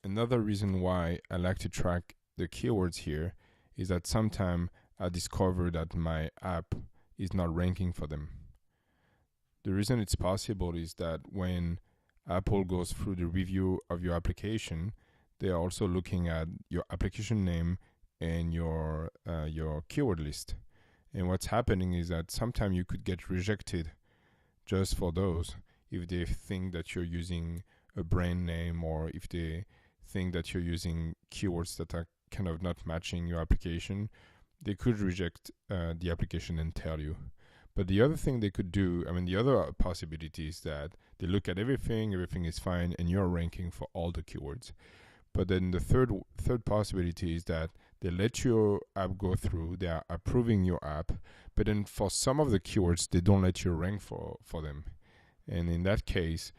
Another reason why I like to track the keywords here is that sometimes I discover that my app is not ranking for them. The reason it's possible is that when Apple goes through the review of your application, they are also looking at your application name and your keyword list. And what's happening is that sometimes you could get rejected just for those if they think that you're using a brand name, or if they think that you're using keywords that are kind of not matching your application. They could reject the application and tell you. But the other thing they could do, the other possibility is that they look at everything is fine, and you're ranking for all the keywords. But then the third possibility is that they let your app go through, they are approving your app, but then for some of the keywords, they don't let you rank for them. And in that case,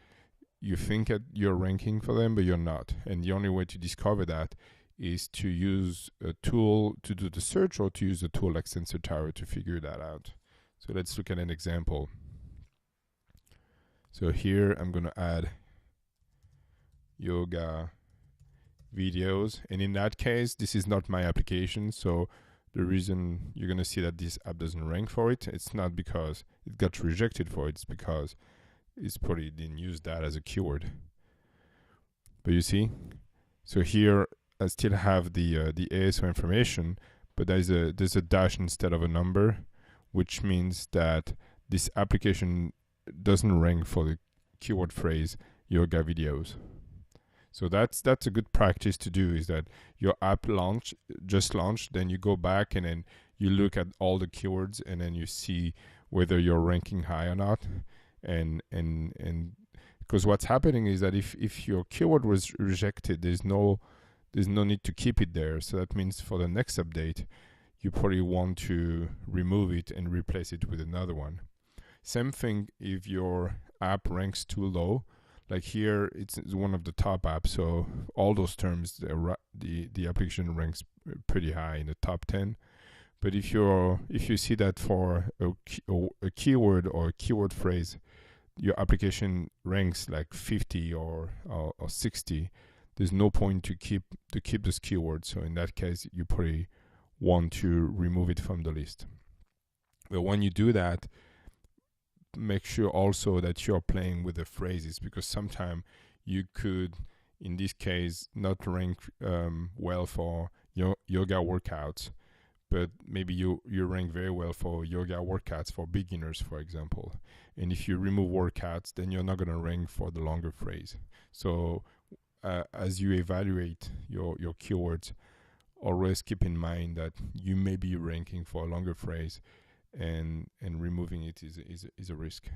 you think that you're ranking for them, but you're not. And the only way to discover that is to use a tool to do the search, or to use a tool like Sensor Tower to figure that out. So let's look at an example. So here I'm going to add yoga videos, and in that case, this is not my application. So the reason you're going to see that this app doesn't rank for it, it's not because it got rejected for it, it's because it's probably didn't use that as a keyword. But you see, so here I still have the ASO information, but there's a dash instead of a number, which means that this application doesn't rank for the keyword phrase yoga videos. So that's a good practice to do, is that your app just launched, then you go back and then you look at all the keywords, and then you see whether you're ranking high or not. And because what's happening is that if your keyword was rejected, there's no need to keep it there. So that means for the next update, you probably want to remove it and replace it with another one. Same thing if your app ranks too low. Like here, it's one of the top apps, so all those terms, the application ranks pretty high in the top 10. But if you see that for a keyword or a keyword phrase, your application ranks like 50 or 60, there's no point to keep this keyword. So in that case, you probably want to remove it from the list. But when you do that, make sure also that you're playing with the phrases, because sometimes you could, in this case, not rank well for yoga workouts, but maybe you rank very well for yoga workouts for beginners, for example. And if you remove workouts, then you're not going to rank for the longer phrase. So as you evaluate your keywords, always keep in mind that you may be ranking for a longer phrase, and removing it is a risk.